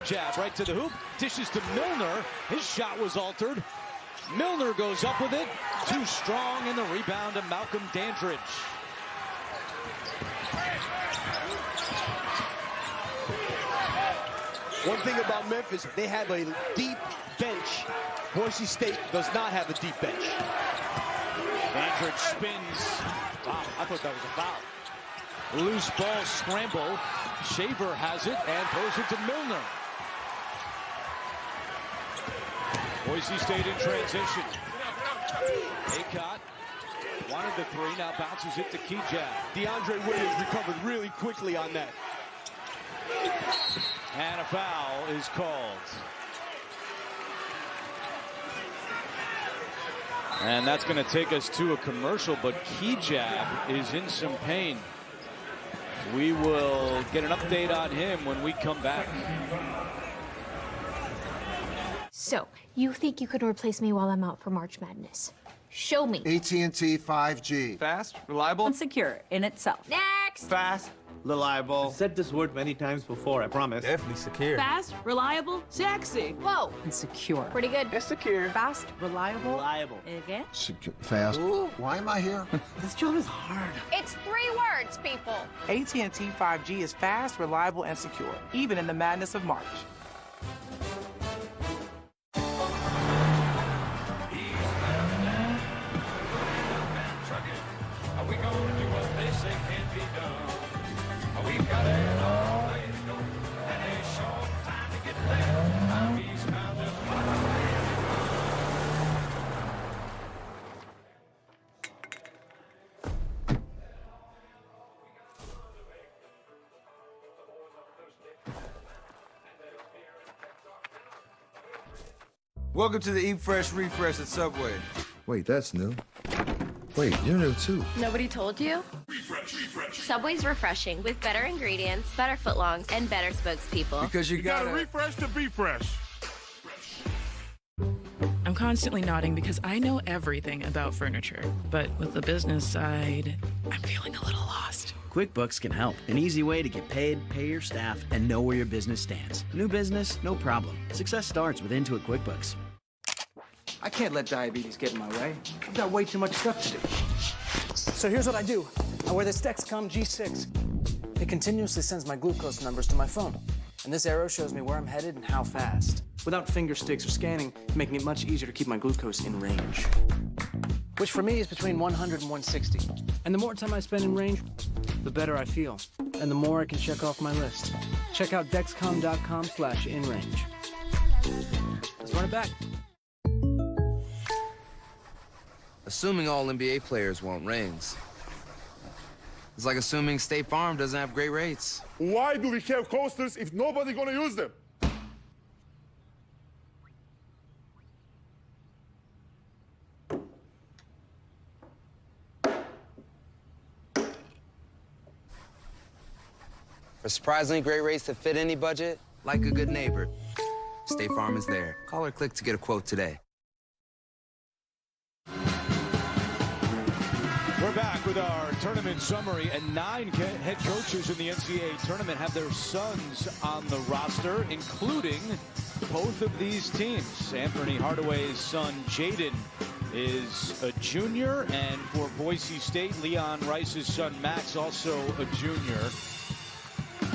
Jab right to the hoop, dishes to Milner. His shot was altered. Milner goes up with it. Too strong, and the rebound to Malcolm Dandridge. One thing about Memphis, they have a deep bench. Boise State does not have a deep bench. Dandridge spins. Wow, I thought that was a foul. Loose ball scramble. Shaver has it and throws it to Milner. Boise State in transition. Ncaa wanted the three, now bounces it to Ncaa. Deandre Williams recovered really quickly on that. And a foul is called. And that's going to take us to a commercial, but Ncaa is in some pain. We will get an update on him when we come back. So, you think you could replace me while I'm out for March Madness? Show me. AT&T 5G. Fast, reliable, and secure in itself. Next! fast, reliable. I've said this word many times before, I promise. Definitely secure. Fast, reliable, sexy. Whoa! And secure. Pretty good. It's secure. Fast, reliable. Reliable. Again? Fast. Ooh, why am I here? This job is hard. It's 3 words, people. AT&T 5G is fast, reliable, and secure, even in the madness of March. Welcome to the Eat Fresh Refresh at Subway. Wait, that's new. Wait, you're new too. Nobody told you? Refresh. Subway's refreshing with better ingredients, better footlongs, and better spokespeople. Because you gotta refresh to be fresh. I'm constantly nodding because I know everything about furniture. But with the business side, I'm feeling a little lost. QuickBooks can help. An easy way to get paid, pay your staff, and know where your business stands. New business, no problem. Success starts with Intuit QuickBooks. I can't let diabetes get in my way. I've got way too much stuff to do. So here's what I do. I wear this Dexcom G6. It continuously sends my glucose numbers to my phone. And this arrow shows me where I'm headed and how fast, without finger sticks or scanning, making it much easier to keep my glucose in range. Which for me is between 100 and 160. And the more time I spend in range, the better I feel. And the more I can check off my list. Check out Dexcom.com/inrange. Let's run it back. Assuming all NBA players want rings. It's like assuming State Farm doesn't have great rates. Why do we have coasters if nobody gonna use them? For surprisingly great rates that fit any budget, like a good neighbor, State Farm is there. Call or click to get a quote today. We're back with our tournament summary, and 9 head coaches in the NCAA tournament have their sons on the roster, including both of these teams. Anthony Hardaway's son, Jaden, is a junior, and for Boise State, Leon Rice's son, Max, also a junior.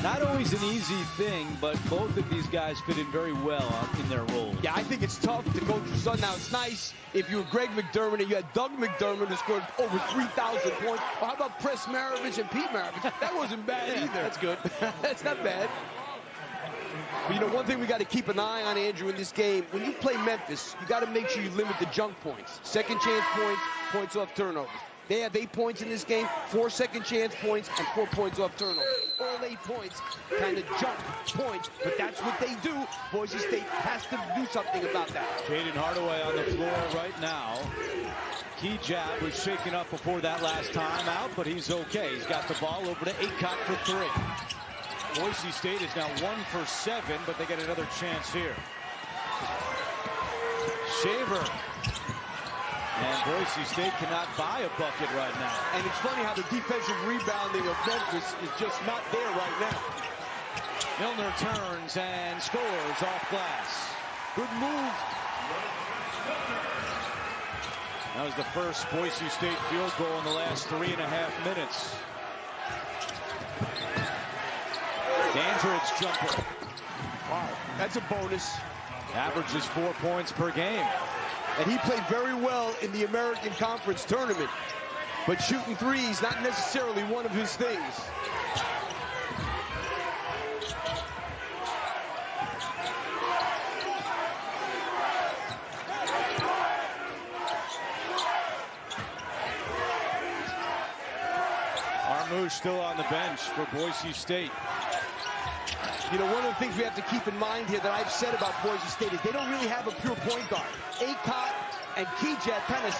Not always an easy thing, but both of these guys fit in very well in their roles. Yeah, I think it's tough to coach your son. Now, it's nice if you were Greg McDermott and you had Doug McDermott who scored over 3,000 points. Or how about Press Maravich and Pete Maravich? That wasn't bad either. That's good. That's not bad. But, you know, one thing we got to keep an eye on, Andrew, in this game, when you play Memphis, you got to make sure you limit the junk points. Second chance points, points off turnovers. They have 8 points in this game, 4 second chance points, and 4 points off turnovers. All 8 points, kind of junk points, but that's what they do. Boise State has to do something about that. Jaden Hardaway on the floor right now. Key jab was shaken up before that last time out, but he's okay. He's got the ball over to Ncaa for 3. Boise State is now 1 for 7, but they get another chance here. Shaver. And Boise State cannot buy a bucket right now. And it's funny how the defensive rebounding of Memphis is just not there right now. Milner turns and scores off glass. Good move. That was the first Boise State field goal in the last 3.5 minutes. Dandridge jumper. Wow, that's a bonus. Averages 4 points per game. And he played very well in the American Conference tournament. But shooting threes, not necessarily one of his things. Armouche still on the bench for Boise State. You know, one of the things we have to keep in mind here that I've said about Boise State is they don't really have a pure point guard. Ncaa and Ncaa kind of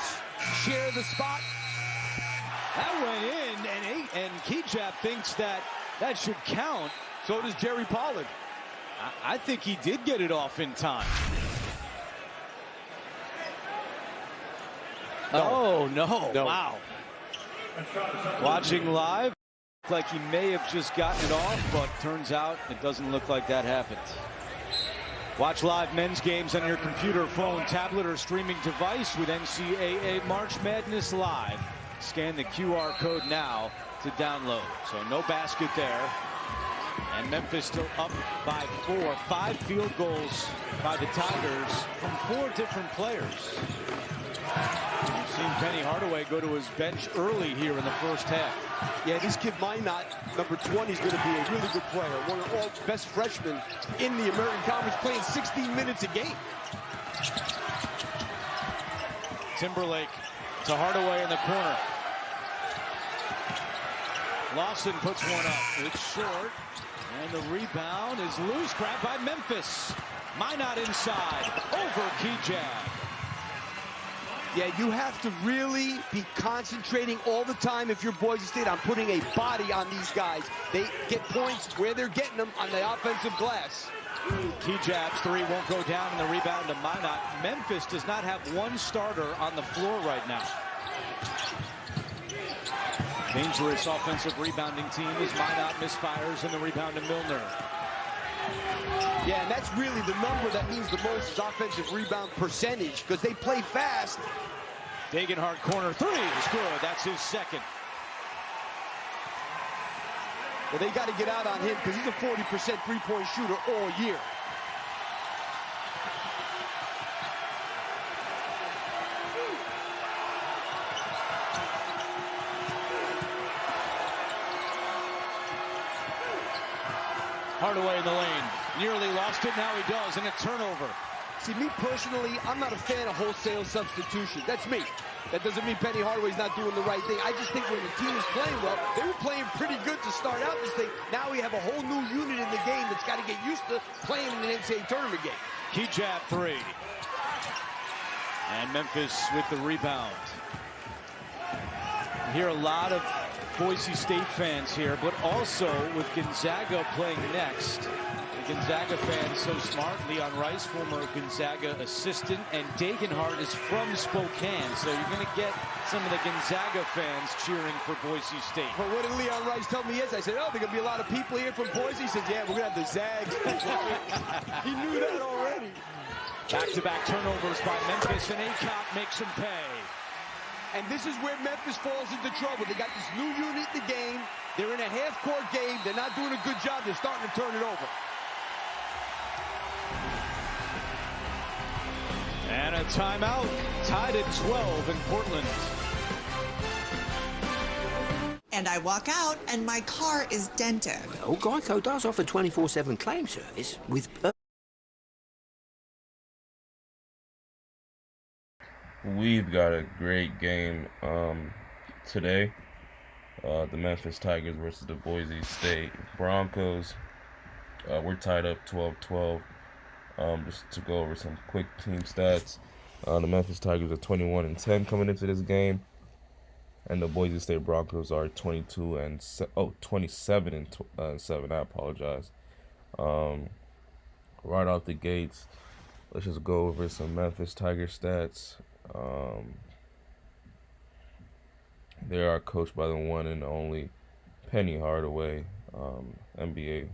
share the spot. That went in, and Ncaa thinks that should count. So does Jerry Pollard. I think he did get it off in time. Oh, no. Wow. Watching live, like he may have just gotten it off, but turns out it doesn't look like that happened. Watch live men's games on your computer, phone, tablet, or streaming device with NCAA March Madness Live. Scan the QR code now to download. So no basket there. And Memphis still up by 4. 5 field goals by the Tigers from 4 different players. We've seen Penny Hardaway go to his bench early here in the first half. Yeah, this kid Minot, number 20, is going to be a really good player. One of the all best freshmen in the American Conference, playing 16 minutes a game. Timberlake to Hardaway in the corner. Lawson puts one up. It's short. And the rebound is loose. Grabbed by Memphis. Minot inside. Over Ncaa. Yeah, you have to really be concentrating all the time if you're Boise State on putting a body on these guys. They get points where they're getting them on the offensive glass. Ncaa's 3 won't go down, and the rebound to Minot. Memphis does not have one starter on the floor right now. Dangerous offensive rebounding team as Minot misfires, and the rebound to Milner. Yeah, and that's really the number that means the most is offensive rebound percentage, because they play fast. Degenhardt corner 3 is good. That's his second. Well, they got to get out on him because he's a 40% three-point shooter all year. Hardaway in the lane. Nearly lost it. Now he does, and a turnover. See, me personally, I'm not a fan of wholesale substitution. That's me. That doesn't mean Penny Hardaway's not doing the right thing. I just think when the team is playing well, they were playing pretty good to start out this thing. Now we have a whole new unit in the game that's got to get used to playing in an NCAA tournament game. Ncaa 3. And Memphis with the rebound. I hear a lot of Boise State fans here, but also with Gonzaga playing next. The Gonzaga fans so smart. Leon Rice, former Gonzaga assistant, and Degenhardt is from Spokane, so you're going to get some of the Gonzaga fans cheering for Boise State. But what did Leon Rice tell me yesterday? I said, oh, there are going to be a lot of people here from Boise. He said, yeah, we're going to have the Zags. He knew that already. Back-to-back turnovers by Memphis, and Ncaa makes him pay. And this is where Memphis falls into trouble. They got this new unit in the game. They're in a half-court game. They're not doing a good job. They're starting to turn it over. And a timeout. Tied at 12 in Portland. And I walk out, and my car is dented. Well, Geico does offer 24/7 claim service with... We've got a great game today. The Memphis Tigers versus the Boise State Broncos. We're tied up 12-12. Just to go over some quick team stats. The Memphis Tigers are 21-10 coming into this game, and the Boise State Broncos are 27-7. I apologize. Right off the gates, let's just go over some Memphis Tiger stats. They are coached by the one and only Penny Hardaway, NBA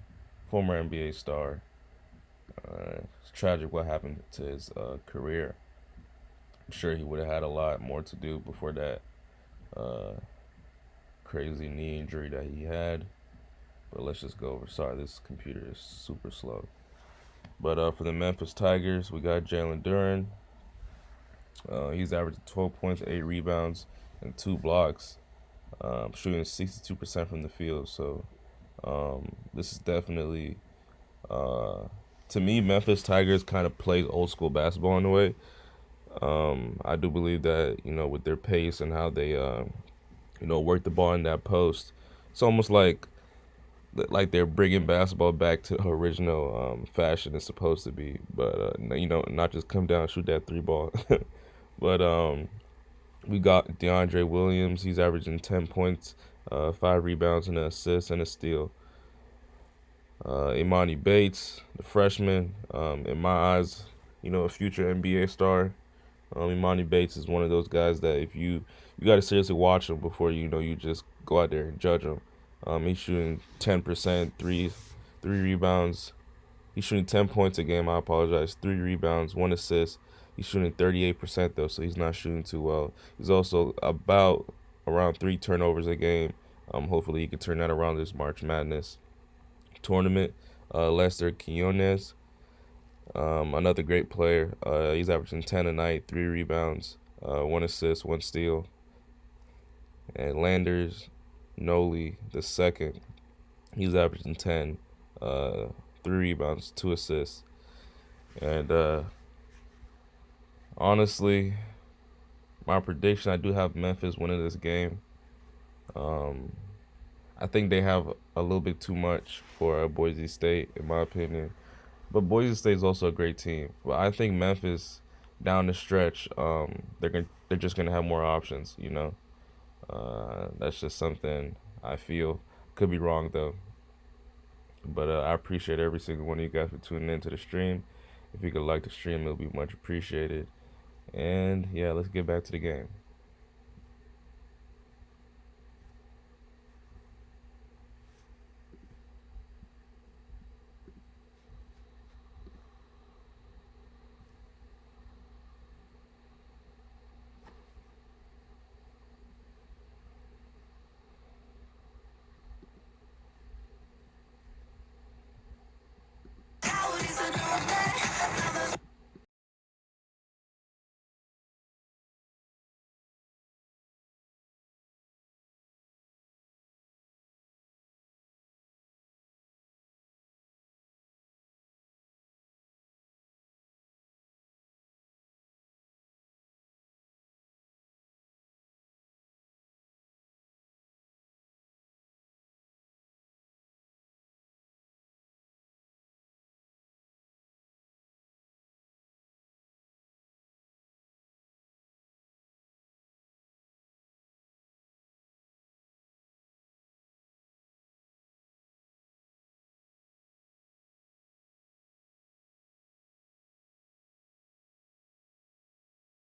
former NBA star. It's tragic what happened to his career. I'm sure he would have had a lot more to do before that crazy knee injury that he had. But let's just go over. Sorry, this computer is super slow. But for the Memphis Tigers, we got Jalen Duren. He's averaging 12 points, 8 rebounds, and 2 blocks. Shooting 62% from the field. So this is definitely, to me, Memphis Tigers kind of plays old school basketball in a way. I do believe that, with their pace and how they, work the ball in that post, it's almost like they're bringing basketball back to the original fashion it's supposed to be. But, not just come down and shoot that 3 ball. But we got Deandre Williams. He's averaging 10 points, 5 rebounds, and an assist and a steal. Imani Bates, the freshman, in my eyes, a future NBA star. Imani Bates is one of those guys that if you got to seriously watch him before you just go out there and judge him. He's shooting 10%, 3 rebounds. He's shooting 10 points a game. I apologize. 3 rebounds, 1 assist. He's shooting 38% though, so he's not shooting too well. He's also around 3 turnovers a game. Hopefully he can turn that around this March Madness tournament. Lester Quinones, another great player. He's averaging 10 a night, 3 rebounds, 1 assist, 1 steal. And Landers Noli the second, he's averaging 10, 3 rebounds, 2 assists. And honestly, my prediction, I do have Memphis winning this game. I think they have a little bit too much for Boise State, in my opinion. But Boise State is also a great team. But I think Memphis, down the stretch, they're just gonna have more options. That's just something I feel. Could be wrong though. But I appreciate every single one of you guys for tuning into the stream. If you could like the stream, it'll be much appreciated. And yeah, let's get back to the game.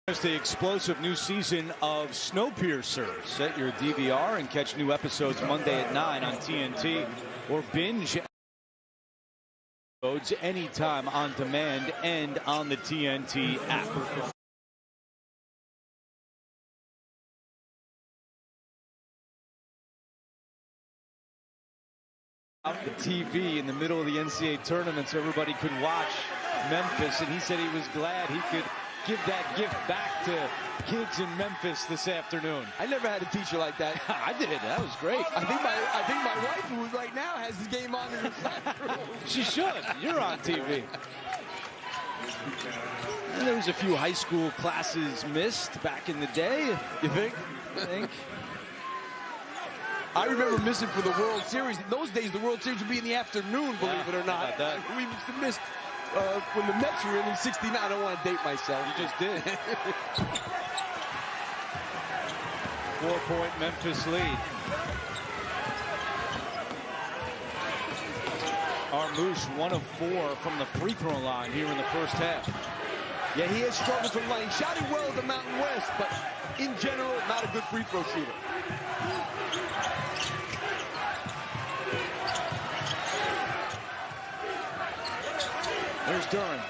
There's the explosive new season of Snowpiercer. Set your DVR and catch new episodes Monday at 9 on TNT, or binge episodes anytime on demand and on the TNT app. Out the TV in the middle of the NCAA tournament so everybody could watch Memphis, and he said he was glad he could give that gift back to kids in Memphis this afternoon. I never had a teacher like that. I did. That was great. I think my wife, who right now has the game on in her classroom. She should. You're on TV. And there was a few high school classes missed back in the day. You think? I remember missing for the World Series. In those days, the World Series would be in the afternoon, believe it or not. We missed when the Mets were in '69. I don't want to date myself. You just did. 4-point Memphis lead. Armouche 1 of 4 from the free throw line here in the first half. Yeah, he has struggled from line. Shot it well at the Mountain West, but in general, not a good free throw shooter. There's Duran.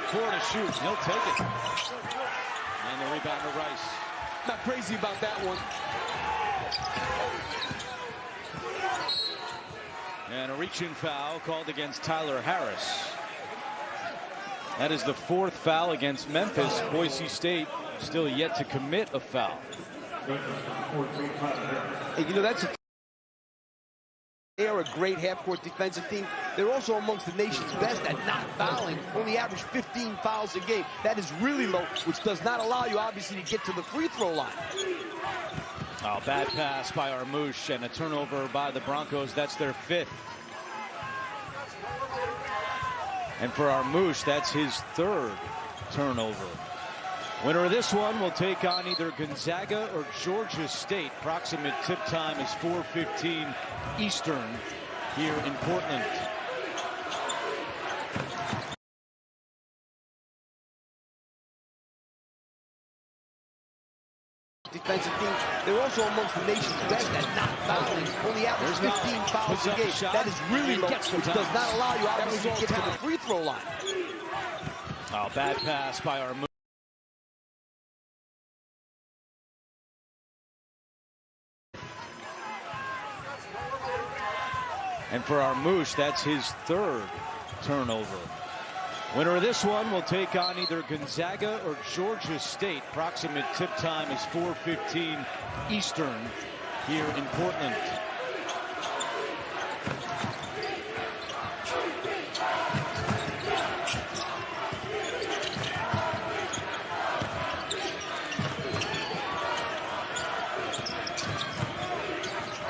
4 to shoot. He'll take it. And the rebound to Rice. Not crazy about that one. And a reach-in foul called against Tyler Harris. That is the 4th foul against Memphis. Boise State still yet to commit a foul. And you know, they are a great half-court defensive team. They're also amongst the nation's best at not fouling. Only average 15 fouls a game. That is really low, which does not allow you, obviously, to get to the free throw line. Oh, bad pass by Armouche and a turnover by the Broncos. That's their 5th. And for Armouche, that's his 3rd turnover. Winner of this one will take on either Gonzaga or Georgia State. Proximate tip time is 4:15 Eastern here in Portland. Defensive team. They're also amongst the nation's best at not fouling. Only average 15 fouls a game. That is really low, which does not allow you, obviously, to get to the free throw line. Oh, bad pass by Armouche. And for Armouche, that's his 3rd turnover. Winner of this one will take on either Gonzaga or Georgia State. Proximate tip time is 4:15 Eastern here in Portland.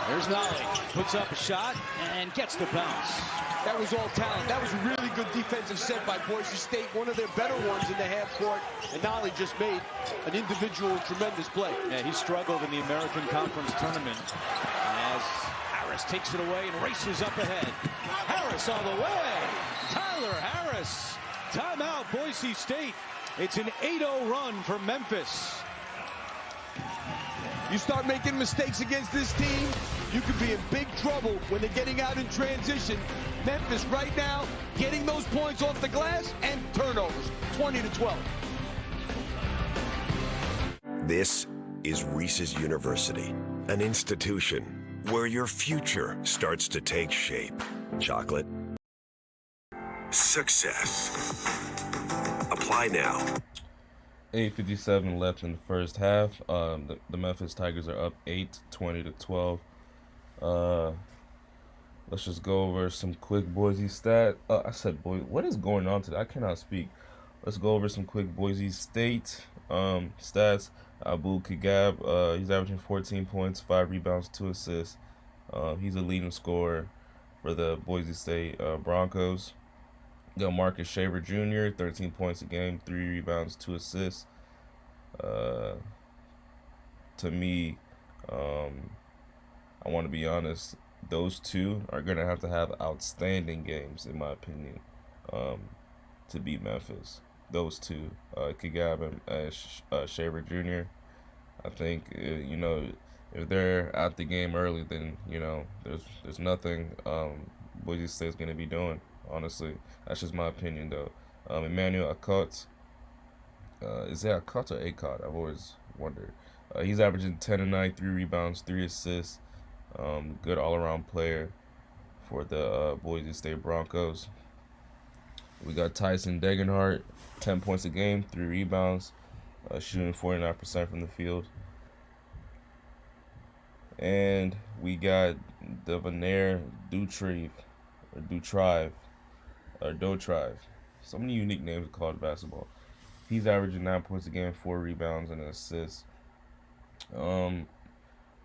There's Nolly, puts up a shot and gets the bounce. That was all talent. That was a really good defensive set by Boise State, one of their better ones in the half court, and Nolly just made an individual tremendous play. Yeah, he struggled in the American Conference tournament as Harris takes it away and races up ahead. Harris all the way. Tyler Harris. Timeout, Boise State. It's an 8-0 run for Memphis. You start making mistakes against this team, you could be in big trouble when they're getting out in transition. Memphis right now getting those points off the glass and turnovers, 20-12. This is Reese's University, an institution where your future starts to take shape. Chocolate. Success. Apply now. 8:57 left in the first half. The Memphis Tigers are up 8, 20-12. Let's just go over some quick Boise stat. I said, boy, what is going on today? I cannot speak. Let's go over some quick Boise State stats. Abu Kigab, he's averaging 14 points, 5 rebounds, 2 assists. He's a leading scorer for the Boise State Broncos. Got Marcus Shaver Jr., 13 points a game, 3 rebounds, 2 assists. To me, I want to be honest, those two are going to have outstanding games, in my opinion, to beat Memphis. Those two, Kigab and Shaver Jr. I think, if they're out the game early, then, there's nothing Boise State's going to be doing. Honestly, that's just my opinion, though. Emmanuel Akot, is it Akot or Akot? I've always wondered. He's averaging 10 a night, 3 rebounds, 3 assists. Good all-around player for the Boise State Broncos. We got Tyson Degenhart, 10 points a game, 3 rebounds, shooting 49% from the field. And we got Devanir Dutrive. So many unique names in college basketball. He's averaging 9 points a game, 4 rebounds, and an assist.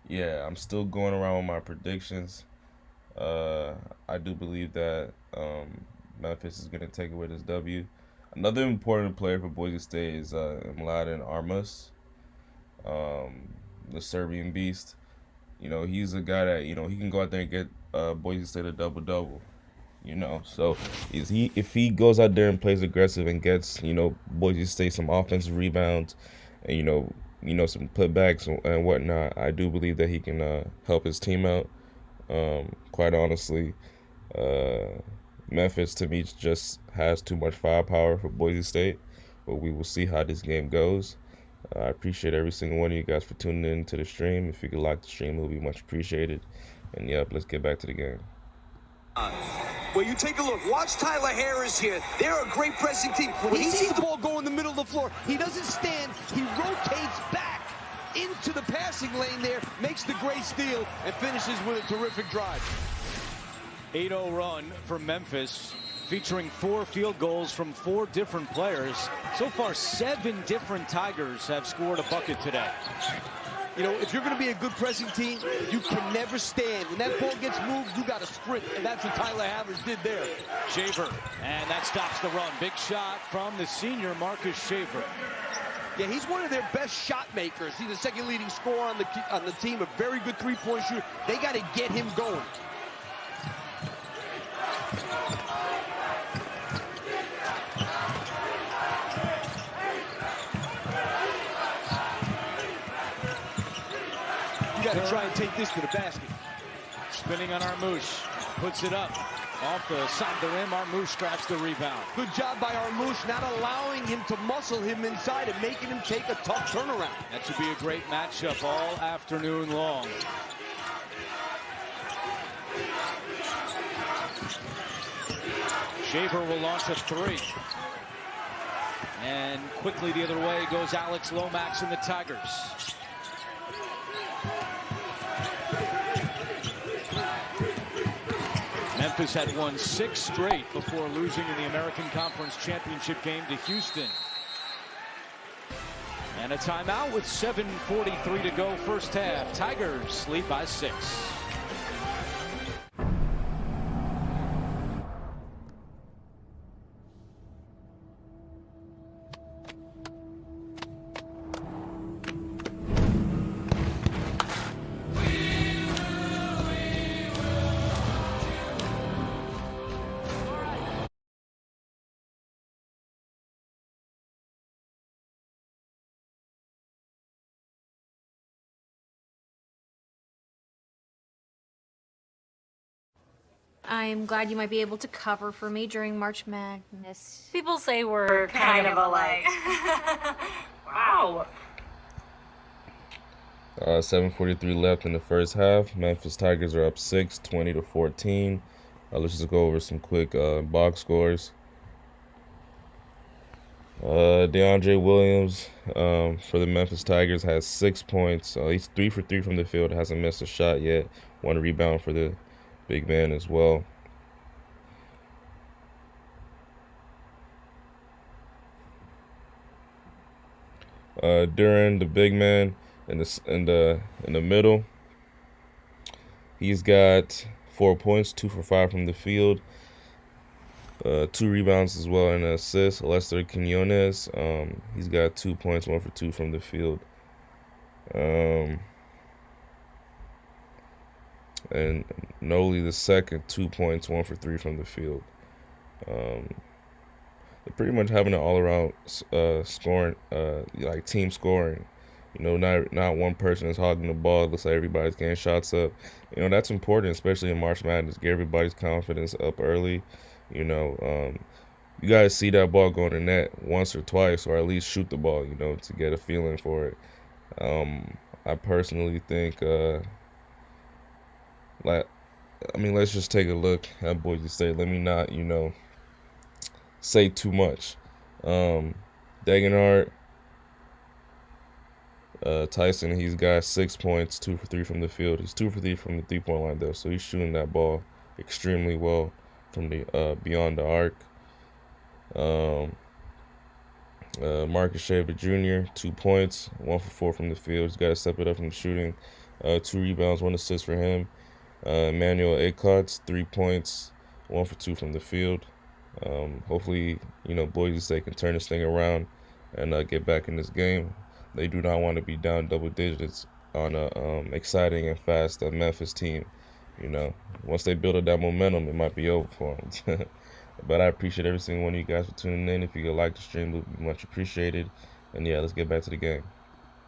Yeah, I'm still going around with my predictions. I do believe that Memphis is going to take away this W. Another important player for Boise State is Mladen Armas, the Serbian beast. He's a guy that, he can go out there and get Boise State a double-double. So if he goes out there and plays aggressive and gets, Boise State some offensive rebounds and, some putbacks and whatnot, I do believe that he can help his team out. Quite honestly, Memphis, to me, just has too much firepower for Boise State, but we will see how this game goes. I appreciate every single one of you guys for tuning in to the stream. If you could like the stream, it will be much appreciated. And yep, let's get back to the game. Well, you take a look. Watch Tyler Harris here. They're a great pressing team. When he sees the ball go in the middle of the floor, he doesn't stand. He rotates back into the passing lane there, makes the great steal, and finishes with a terrific drive. 8-0 run for Memphis, featuring 4 field goals from 4 different players. So far, 7 different Tigers have scored a bucket today. You know, if you're going to be a good pressing team, you can never stand. When that ball gets moved, you got to sprint, and that's what Tyler Harris did there. Shaver, and that stops the run. Big shot from the senior Marcus Shaver. Yeah, he's one of their best shot makers. He's the second leading scorer on the team, a very good three-point shooter. They got to get him going. You got to try and take this to the basket. Spinning on Armouche, puts it up. Off the side of the rim, Armouche grabs the rebound. Good job by Armouche, not allowing him to muscle him inside and making him take a tough turnaround. That should be a great matchup all afternoon long. Shaver will launch a 3. And quickly the other way goes Alex Lomax and the Tigers. Memphis had won 6 straight before losing in the American Conference Championship game to Houston. And a timeout with 7:43 to go first half. Tigers lead by 6. I'm glad you might be able to cover for me during March Madness. People say we're kind of alike. Wow. 7:43 left in the first half. Memphis Tigers are up 6, 20-14. Let's just go over some quick box scores. Deandre Williams for the Memphis Tigers has 6 points. He's 3 for 3 from the field. Hasn't missed a shot yet. 1 rebound for the big man as well. During the big man in the middle, he's got 4 points, 2 for 5 from the field, 2 rebounds as well, and an assist. Lester Quinones, he's got 2 points, 1 for 2 from the field. And Noli the second, 2 points, 1 for 3 from the field. They're pretty much having an all-around scoring, like team scoring. You know, not one person is hogging the ball. It looks like everybody's getting shots up. You know, that's important, especially in March Madness. Get everybody's confidence up early. You know, you got to see that ball go in the net once or twice, or at least shoot the ball, you know, to get a feeling for it. I personally think, let's just take a look at Boise State. Let me not, you know, say too much. Degenhardt, Tyson, he's got 6 points, 2 for 3 from the field. He's 2 for 3 from the three-point line, though, so he's shooting that ball extremely well from the beyond the arc. Marcus Shaver Jr., 2 points, 1 for 4 from the field. He's got to step it up from the shooting. 2 rebounds, 1 assist for him. Emmanuel Akotz, 3 points, 1 for 2 from the field. Hopefully, you know, Boise State can turn this thing around and get back in this game. They do not want to be down double digits on a exciting and fast Memphis team. You know, once they build up that momentum, it might be over for them. But I appreciate every single one of you guys for tuning in. If you could like the stream, it would be much appreciated. And yeah, let's get back to the game.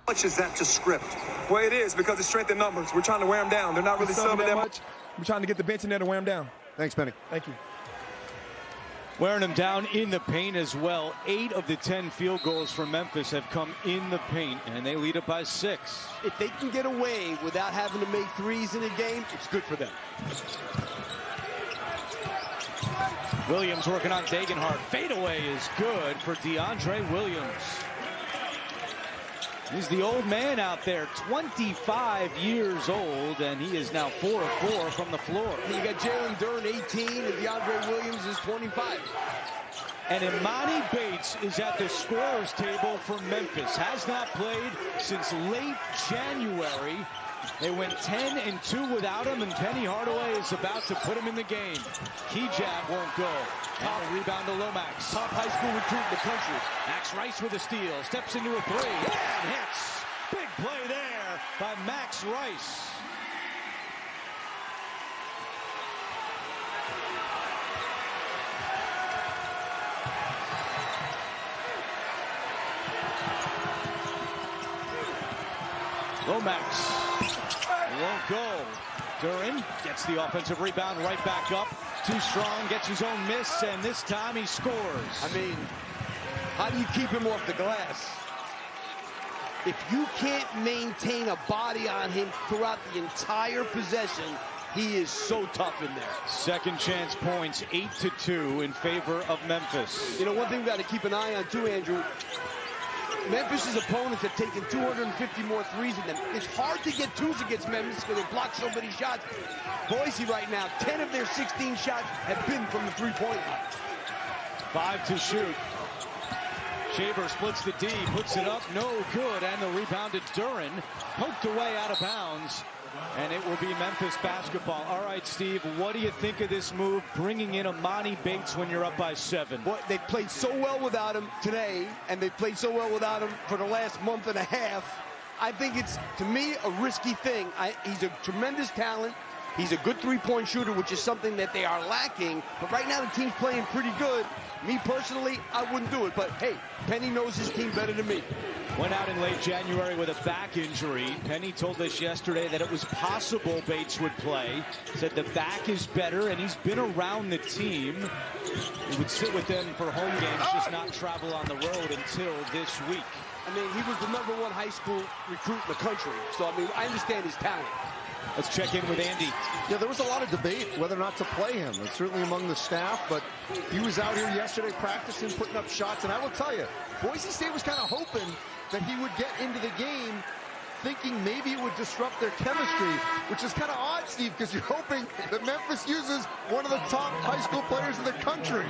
How much is that to script? Well, it is, because it's strength in numbers. We're trying to wear them down. They're not really subbing that much. We're trying to get the bench in there to wear them down. Thanks, Penny. Thank you. Wearing them down in the paint as well. 8 of the 10 field goals for Memphis have come in the paint, and they lead it by 6. If they can get away without having to make threes in a game, it's good for them. Williams working on Degenhardt. Fadeaway is good for Deandre Williams. He's the old man out there, 25 years old, and he is now 4 of 4 from the floor. You got Jalen Duren, 18, and DeAndre Williams is 25. And Imani Bates is at the scorer's table for Memphis. Has not played since late January. They went 10-2 without him, and Penny Hardaway is about to put him in the game. Key jab won't go. Now a rebound to Lomax. Top high school recruit in the country. Max Rice with a steal. Steps into a 3 and hits. Big play there by Max Rice. Lomax won't go. Duren gets the offensive rebound right back up. Too strong, gets his own miss, and this time he scores. I mean, how do you keep him off the glass? If you can't maintain a body on him throughout the entire possession, he is so tough in there. Second chance points, 8-2 in favor of Memphis. You know, one thing we got to keep an eye on too, Andrew. Memphis' opponents have taken 250 more threes than them. It's hard to get twos against Memphis because they block so many shots. Boise right now, 10 of their 16 shots have been from the three-point line. 5 to shoot. Shaver splits the D, puts it up, no good, and the rebound to Duren, poked away out of bounds, and it will be Memphis basketball. All right, Steve, what do you think of this move, bringing in Imani Bates when you're up by 7? Well, they played so well without him today, and they played so well without him for the last month and a half. I think it's, to me, a risky thing. He's a tremendous talent. He's a good three-point shooter, which is something that they are lacking. But right now, the team's playing pretty good. Me, personally, I wouldn't do it. But, hey, Penny knows his team better than me. Went out in late January with a back injury. Penny told us yesterday that it was possible Bates would play. Said the back is better, and he's been around the team. He would sit with them for home games, just not travel on the road until this week. I mean, he was the #1 high school recruit in the country. So, I mean, I understand his talent. Let's check in with Andy. Yeah, there was a lot of debate whether or not to play him. It's certainly among the staff, but he was out here yesterday practicing, putting up shots, and I will tell you, Boise State was kind of hoping that he would get into the game thinking maybe it would disrupt their chemistry, which is kind of odd, Steve, because you're hoping that Memphis uses one of the top high school players in the country.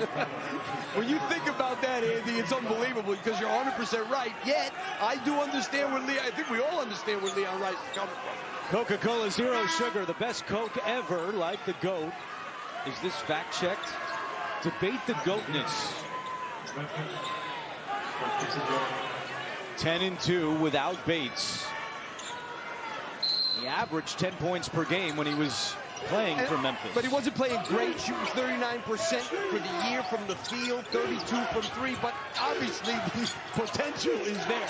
When you think about that, Andy, it's unbelievable because you're 100% right. Yet, I do understand where I think we all understand where Leon Rice is coming from. Coca-Cola Zero Sugar, the best Coke ever, like the GOAT. Is this fact-checked? Debate the GOATness. 10-2 without Bates. He averaged 10 points per game when he was playing for Memphis. But he wasn't playing great, shooting 39% for the year from the field, 32 from 3, but obviously the potential is there.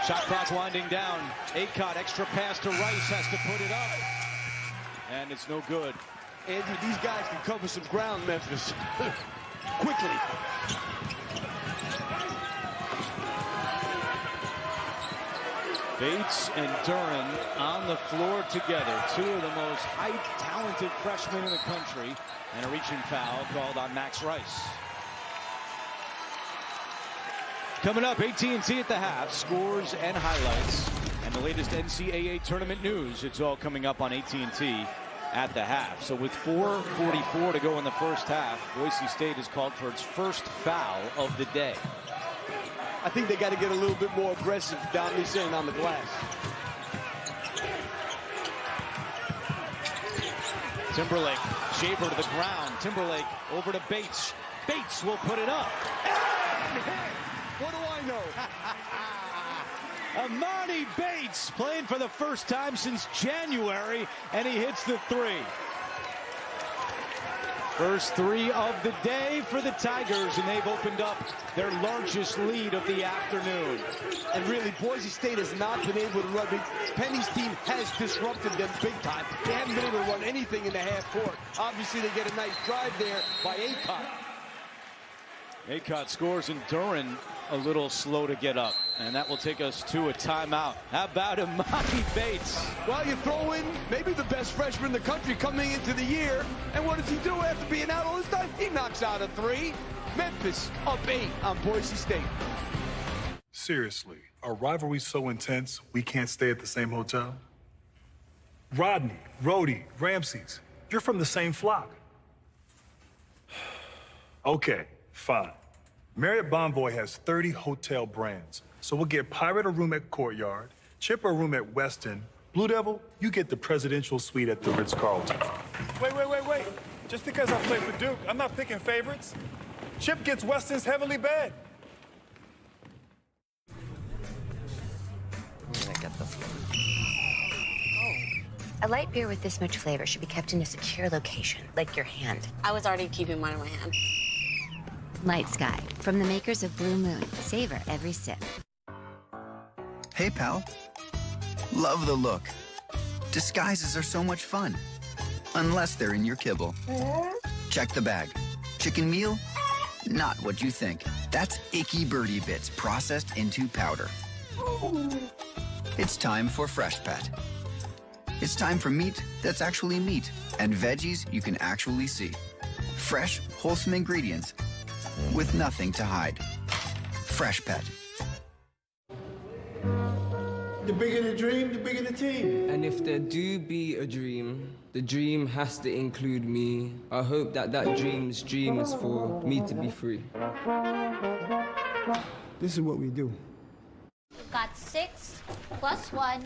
Shot clock winding down. Ncaa, extra pass to Rice, has to put it up. And it's no good. Andrew, these guys can cover some ground, Memphis. Quickly. Bates and Duren on the floor together. Two of the most talented freshmen in the country. And a reaching foul called on Max Rice. Coming up, AT&T at the half, scores and highlights, and the latest NCAA tournament news. It's all coming up on AT&T at the half. So with 4:44 to go in the first half, Boise State is called for its first foul of the day. I think they got to get a little bit more aggressive down this end on the glass. Timberlake, Shaver to the ground. Timberlake over to Bates. Bates will put it up. What do I know? Imani Bates playing for the first time since January, and he hits the 3. First three of the day for the Tigers, and they've opened up their largest lead of the afternoon. And really, Boise State has not been able to run. Penny's team has disrupted them big time. They haven't been able to run anything in the half court. Obviously, they get a nice drive there by Ncaa. Ncaa scores, and Duran a little slow to get up. And that will take us to a timeout. How about Imani Bates? Well, you throw in maybe the best freshman in the country coming into the year. And what does he do after being out all this time? He knocks out a three. Memphis up 8 on Boise State. Seriously, are rivalries so intense we can't stay at the same hotel? Rodney, Rhodey, Ramses, you're from the same flock. Okay, fine. Marriott Bonvoy has 30 hotel brands, so we'll get Pirate a room at Courtyard, Chip a room at Westin, Blue Devil, you get the presidential suite at the Ritz-Carlton. Wait. Just because I play for Duke, I'm not picking favorites. Chip gets Weston's heavily bed. A light beer with this much flavor should be kept in a secure location, like your hand. I was already keeping mine in my hand. Light Sky, from the makers of Blue Moon. Savor every sip. Hey, pal. Love the look. Disguises are so much fun. Unless they're in your kibble. Check the bag. Chicken meal? Not what you think. That's icky birdie bits processed into powder. It's time for Fresh Pet. It's time for meat that's actually meat and veggies you can actually see. Fresh, wholesome ingredients with nothing to hide. Fresh Pet. The bigger the dream, the bigger the team. And if there do be a dream, the dream has to include me. I hope that that dream's dream is for me to be free. This is what we do. Got 6 plus 1.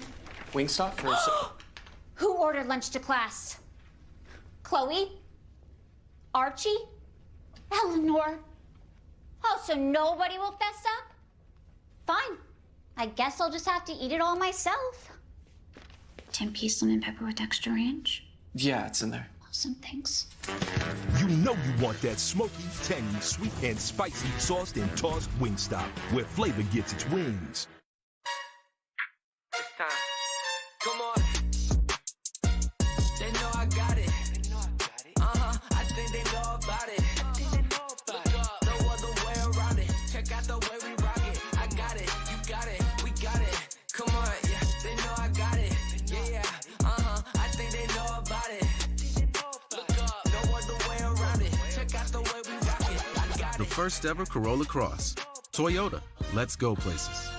Wingstop for Who ordered lunch to class? Chloe? Archie? Eleanor? Oh, so nobody will fess up? Fine. I guess I'll just have to eat it all myself. 10-piece lemon pepper with extra ranch. Yeah, it's in there. Awesome, thanks. You know you want that smoky, tangy, sweet, and spicy sauced and tossed Wingstop, where flavor gets its wings. It's time. Come on. They know I got it. I think they know about it. Look up, no other way around it. Check out the way we rock it. I got it, you got it, we got it. Come on, yeah, they know I got it. Yeah, I think they know about it. Look up, no other way around it. Check out the way we rock it. I got it. The first ever Corolla Cross. Toyota, let's go places.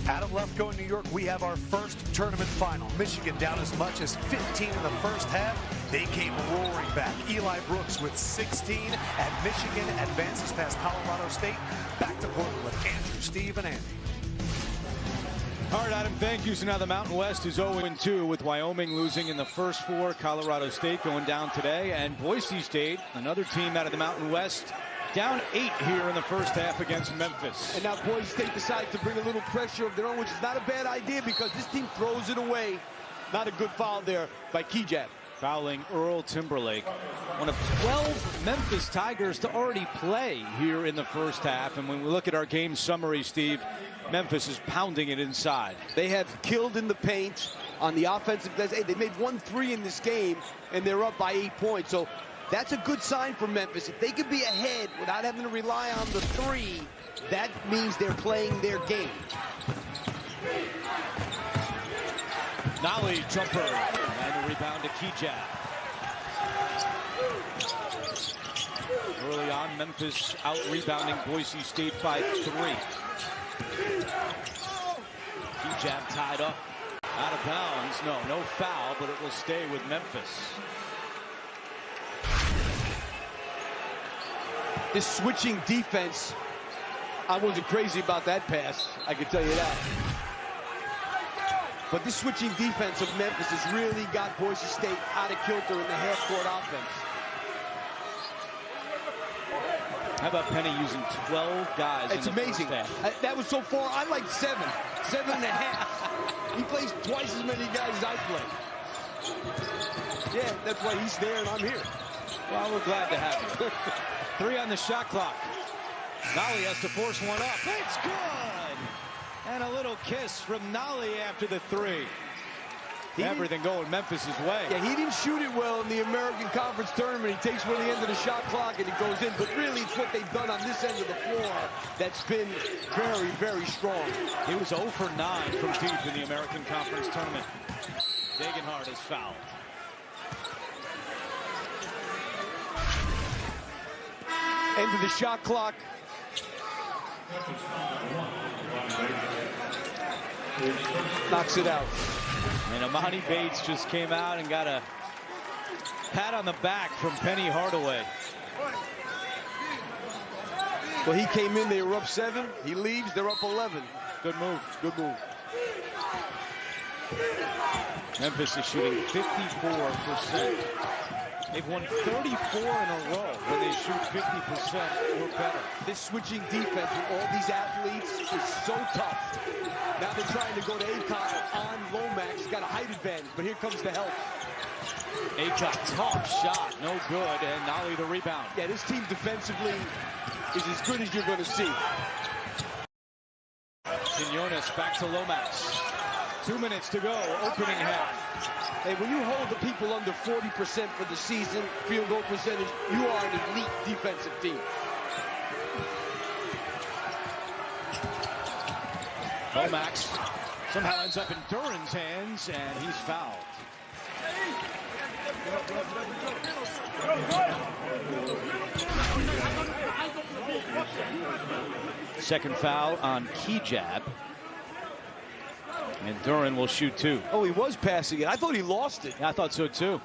Out of Lefkoe, New York, we have our first tournament final. Michigan down as much as 15 in the first half. They came roaring back. Eli Brooks with 16, and Michigan advances past Colorado State. Back to Portland with Andrew, Steve, and Andy. All right, Adam, thank you. So now the Mountain West is 0-2 with Wyoming losing in the first 4. Colorado State going down today, and Boise State, another team out of the Mountain West, down 8 here in the first half against Memphis. And now Boise State decides to bring a little pressure of their own, which is not a bad idea because this team throws it away. Not a good foul there by Kijab. Fouling Earl Timberlake. One of 12 Memphis Tigers to already play here in the first half. And when we look at our game summary, Steve, Memphis is pounding it inside. They have killed in the paint on the offensive. They made 1 3 in this game, and they're up by 8 points. So that's a good sign for Memphis. If they could be ahead without having to rely on the 3, that means they're playing their game. Nolly jumper, and a rebound to Kijab. Early on, Memphis out-rebounding Boise State by 3. Kijab tied up, out of bounds. No foul, but it will stay with Memphis. This switching defense, I wasn't crazy about that pass, I can tell you that. But this switching defense of Memphis has really got Boise State out of kilter in the half-court offense. How about Penny using 12 guys It's in the amazing. first half? That was so far, I like 7.5. He plays twice as many guys as I play. Yeah, that's why he's there and I'm here. Well, we're glad to have you. 3 on the shot clock. Nolly has to force one up. It's good! And a little kiss from Nolly after the 3. Everything going Memphis' way. Yeah, he didn't shoot it well in the American Conference tournament. He takes one at the end of the shot clock and it goes in. But really, it's what they've done on this end of the floor that's been very, very strong. He was 0 for 9 from deep in the American Conference tournament. Degenhardt is fouled. End of the shot clock. Knocks it out. And Amani Bates just came out and got a pat on the back from Penny Hardaway. Well, he came in, they were up 7. He leaves, they're up 11. Good move. Good move. Memphis is shooting 54%. They've won 34 in a row when they shoot 50% or better. This switching defense with all these athletes is so tough. Now they're trying to go to Ncaa on Lomax. He's got a height advantage, but here comes the help. Ncaa, tough shot, no good, and Nolly the rebound. Yeah, this team defensively is as good as you're going to see. Quinones back to Lomax. 2 minutes to go, opening half. Hey, when you hold the people under 40% for the season, field goal percentage, you are an elite defensive team. Lomax somehow ends up in Duran's hands, and he's fouled. Second foul on Kejab. And Duran will shoot 2. Oh, he was passing it. I thought he lost it. Yeah, I thought so too.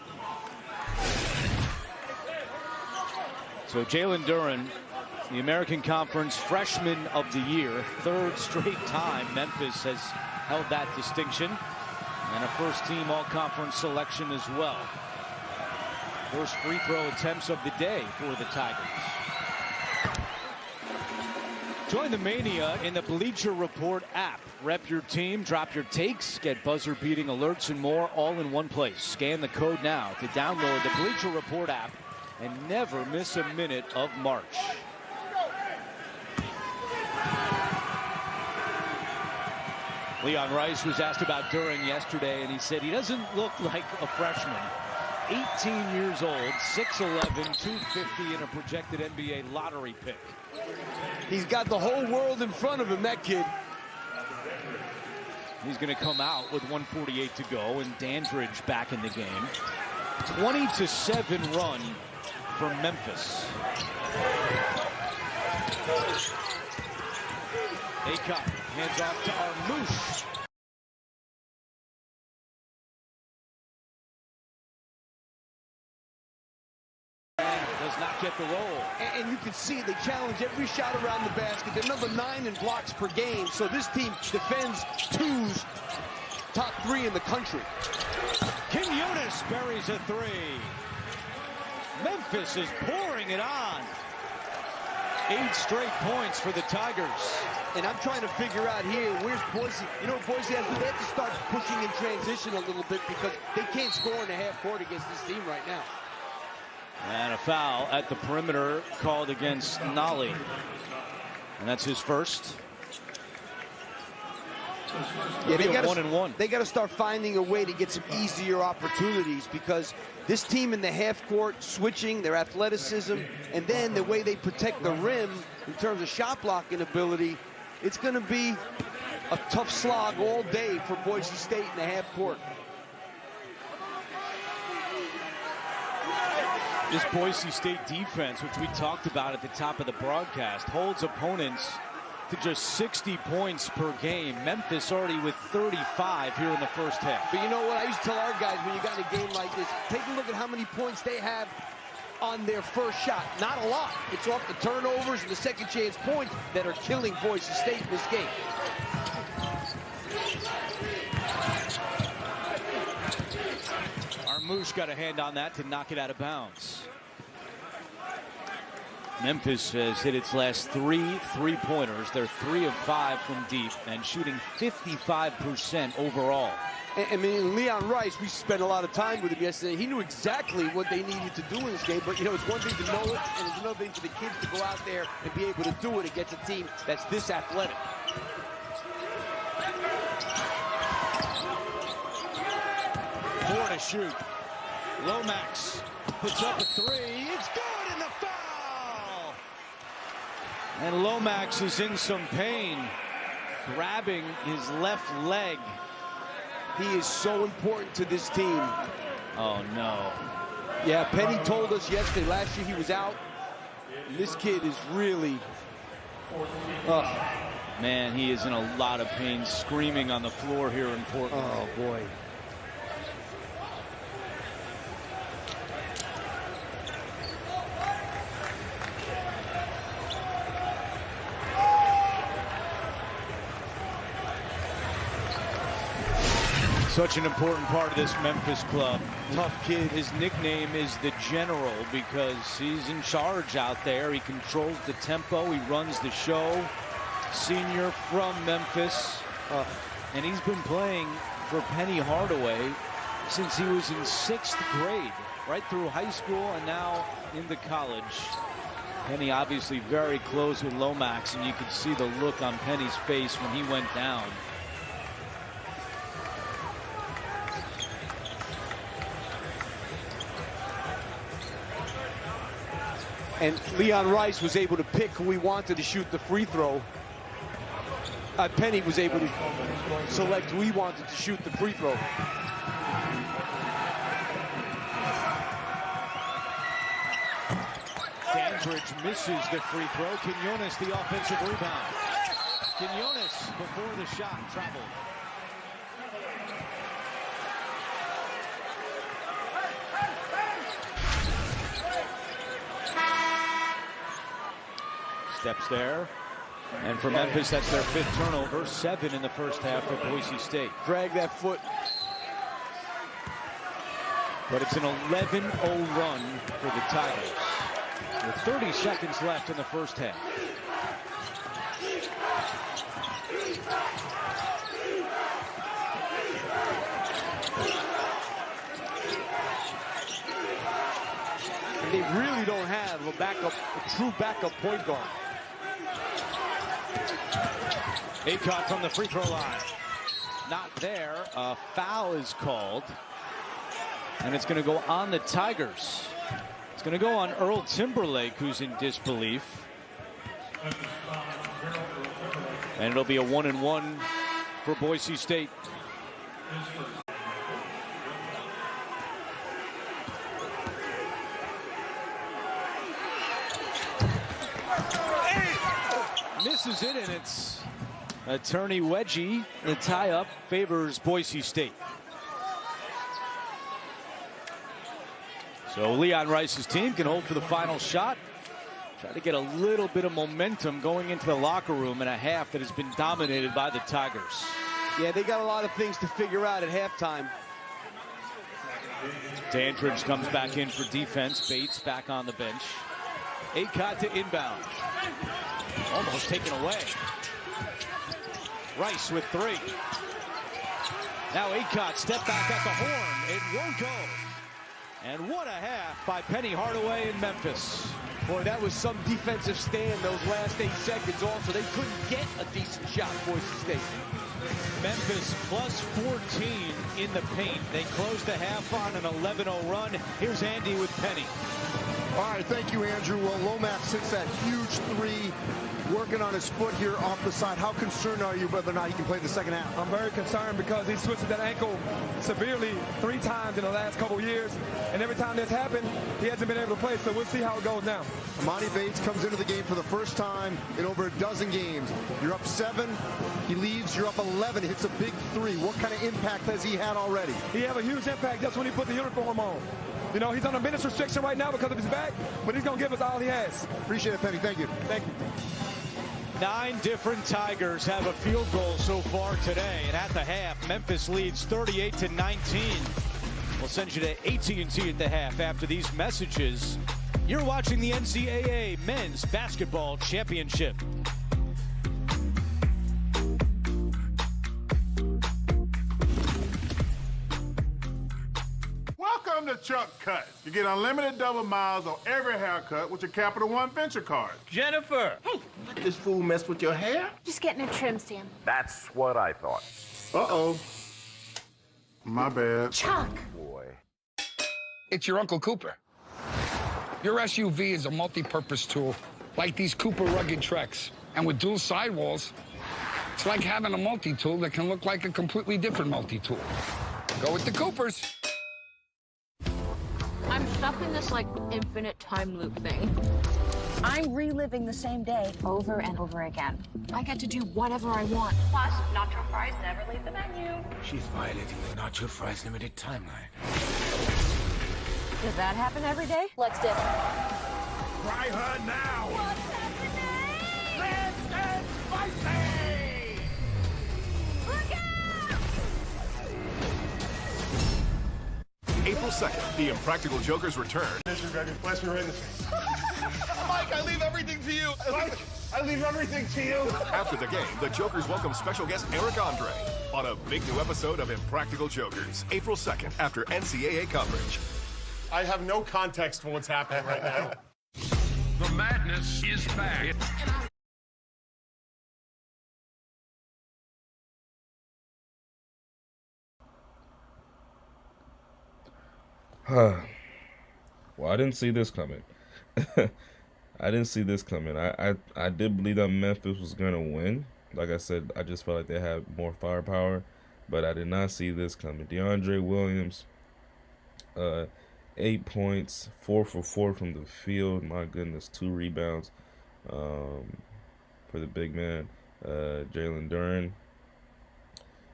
So Jalen Duran, the American Conference Freshman of the Year, 3rd straight time Memphis has held that distinction. And a first-team all-conference selection as well. First free throw attempts of the day for the Tigers. Join the mania in the Bleacher Report app. Rep your team, drop your takes, get buzzer-beating alerts and more all in one place. Scan the code now to download the Bleacher Report app and never miss a minute of March. Leon Rice was asked about Duran yesterday, and he said he doesn't look like a freshman. 18 years old, 6'11", 250 and a projected NBA lottery pick. He's got the whole world in front of him, that kid. He's going to come out with 1:48 to go, and Dandridge back in the game. 20-7 run for Memphis. Ncaa hands off to Armouche. Does not get the roll. And you can see they challenge every shot around the basket. They're number 9 in blocks per game. So this team defends 2's top 3 in the country. Quinones buries a 3. Memphis is pouring it on. 8 straight points for the Tigers. And I'm trying to figure out here, where's Boise? You know what Boise has to do? They have to start pushing in transition a little bit because they can't score in the half court against this team right now. And a foul at the perimeter called against Nolly. And that's his first. Yeah, they got 1-1. They got to start finding a way to get some easier opportunities because this team in the half court switching, their athleticism, and then the way they protect the rim in terms of shot blocking ability, it's going to be a tough slog all day for Boise State in the half court. This Boise State defense, which we talked about at the top of the broadcast, holds opponents to just 60 points per game. Memphis already with 35 here in the first half. But you know what? I used to tell our guys when you got a game like this, take a look at how many points they have on their first shot. Not a lot. It's off the turnovers and the second chance points that are killing Boise State in this game. Armouche got a hand on that to knock it out of bounds. Memphis has hit its last 3 3-pointers. They're 3 of 5 from deep and shooting 55% overall. I mean, Leon Rice, we spent a lot of time with him yesterday. He knew exactly what they needed to do in this game, but, you know, it's one thing to know it, and it's another thing for the kids to go out there and be able to do it against a team that's this athletic. Four to shoot. Lomax puts up a 3. It's good, and the foul! And Lomax is in some pain, grabbing his left leg. He is so important to this team. Oh, no. Yeah, Penny told us yesterday, last year he was out. And this kid is really... Man, he is in a lot of pain, screaming on the floor here in Portland. Oh, boy. Such an important part of this Memphis club. Tough kid. His nickname is the General because he's in charge out there. He controls the tempo. He runs the show. Senior from Memphis. And he's been playing for Penny Hardaway since he was in 6th grade, right through high school and now into college. Penny obviously very close with Lomax, and you could see the look on Penny's face when he went down. And Leon Rice was able to pick who he wanted to shoot the free throw. Penny was able to select who he wanted to shoot the free throw. Dandridge misses the free throw. Quinones the offensive rebound. Quinones before the shot traveled. Steps there. And for Memphis, that's their 5th turnover. 7 in the first half for Boise State. Drag that foot. But it's an 11-0 run for the Tigers, with 30 seconds left in the first half. And they really don't have a true backup point guard. Ncaa from the free throw line. Not there. A foul is called. And it's going to go on the Tigers. It's going to go on Earl Timberlake, who's in disbelief. And it'll be a 1-and-1 for Boise State. Misses it, and it's Attorney Wedgie. The tie-up favors Boise State. So Leon Rice's team can hold for the final shot. Try to get a little bit of momentum going into the locker room in a half that has been dominated by the Tigers. Yeah, they got a lot of things to figure out at halftime. Dandridge comes back in for defense. Bates back on the bench. Ncaa to inbound. Almost taken away. Rice with 3. Now Ncaa step back at the horn. It won't go. And what a half by Penny Hardaway in Memphis. Boy, that was some defensive stand those last 8 seconds also. They couldn't get a decent shot, Boise State. Memphis plus 14 in the paint. They closed the half on an 11-0 run. Here's Andy with Penny. All right, thank you, Andrew. Well, Lomax hits that huge 3, working on his foot here off the side. How concerned are you whether or not he can play the second half? I'm very concerned because he switched that ankle severely 3 times in the last couple years, and every time that's happened, he hasn't been able to play, so we'll see how it goes now. Amani Bates comes into the game for the first time in over a dozen games. You're up 7, he leaves, you're up 11, hits a big 3. What kind of impact has he had already? He had a huge impact just when he put the uniform on. You know, he's on a minutes restriction right now because of his back, but he's going to give us all he has. Appreciate it, Penny. Thank you. Thank you. 9 different Tigers have a field goal so far today. And at the half, Memphis leads 38-19. We'll send you to AT&T at the half after these messages You're watching the NCAA Men's Basketball Championship. Welcome to Chuck Cut. You get unlimited double miles on every haircut with your Capital One Venture card. Jennifer! Hey, let this fool mess with your hair? Just getting a trim, Sam. That's what I thought. Uh-oh. My bad. Chuck! Boy. It's your Uncle Cooper. Your SUV is a multi-purpose tool, like these Cooper rugged Treks. And with dual sidewalls, it's like having a multi-tool that can look like a completely different multi-tool. Go with the Coopers. I'm stuck in this, like, infinite time loop thing. I'm reliving the same day over and over again. I get to do whatever I want. Plus, nacho fries never leave the menu. She's violating the Nacho Fries limited timeline. Does that happen every day? Let's dip. Try her now! What's happening? Let's get spicy! Look out! April 2nd, the Impractical Jokers return. Disrespect, blast me right in the face. Mike, I leave everything to you. Mike, I leave everything to you. After the game, the Jokers welcome special guest Eric Andre on a big new episode of Impractical Jokers, April 2nd, after NCAA coverage. I have no context for what's happening right now. The madness is back. Well, I didn't see this coming. I didn't see this coming. I did believe that Memphis was going to win. Like I said, I just felt like they had more firepower, but I did not see this coming. Deandre Williams, 8 points, 4 for 4 from the field. My goodness, 2 rebounds for the big man. Jalen Duren,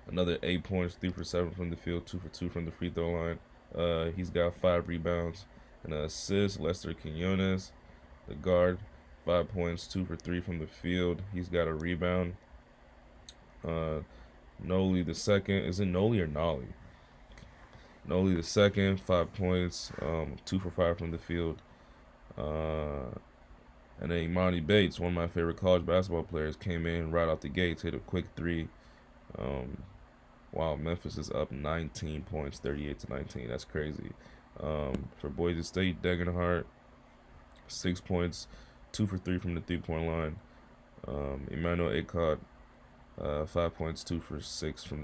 another 8 points, 3 for 7 from the field, 2 for 2 from the free throw line. He's got 5 rebounds and an assist. Lester Quinones, the guard, 5 points, 2 for 3 from the field. He's got a rebound. Noli the second, is it Noli or Nolly? Noli the second, 5 points, 2 for 5 from the field. And then Imani Bates, one of my favorite college basketball players, came in right out the gates, hit a quick 3. Wow, Memphis is up 19 points, 38-19. That's crazy. For Boise State, Degenhart, 6 points, 2 for 3 from the 3-point line. Emmanuel Acott, 5 points, 2 for 6 from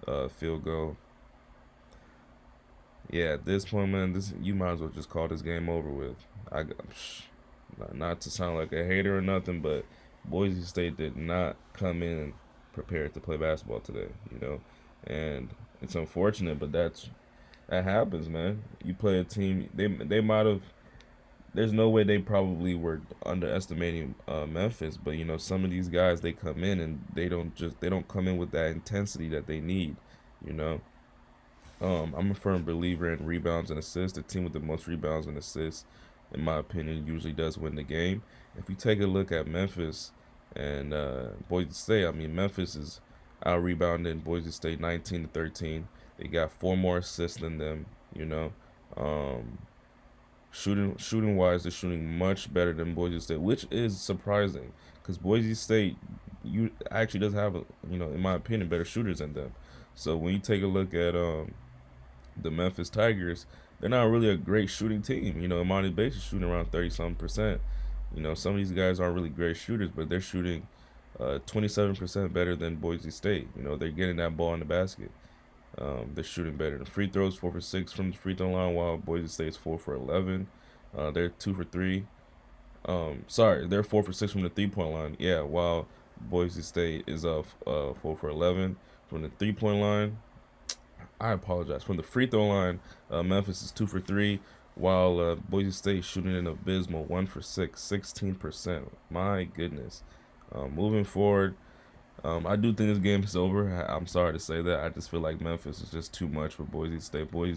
the field goal. Yeah, at this point, man, you might as well just call this game over with. Not to sound like a hater or nothing, but Boise State did not come in prepared to play basketball today, you know, and it's unfortunate, but that happens, man. You play a team, they might have. There's no way they probably were underestimating Memphis, but you know, some of these guys, they come in and they don't come in with that intensity that they need, you know. I'm a firm believer in rebounds and assists. The team with the most rebounds and assists, in my opinion, usually does win the game. If you take a look at Memphis and Boise State, I mean, Memphis is out rebounding Boise State 19-13. They got 4 more assists than them, you know. Shooting wise, they're shooting much better than Boise State, which is surprising because Boise State actually does have, you know, in my opinion, better shooters than them. So when you take a look at the Memphis Tigers, they're not really a great shooting team. You know, Imani Bates is shooting around 30-something%. You know, some of these guys aren't really great shooters, but they're shooting 27% better than Boise State. You know, they're getting that ball in the basket. They're shooting better. The free throws, 4 for 6 from the free throw line, while Boise State's 4 for 11. They're 2 for 3. They're 4 for 6 from the 3-point line. Yeah, while Boise State is 4 for 11 from the 3-point line. I apologize. From the free throw line, Memphis is 2 for 3, while Boise State shooting an abysmal 1 for 6, 16%. My goodness. Moving forward, I do think this game is over. I'm sorry to say that. I just feel like Memphis is just too much for Boise State. Boise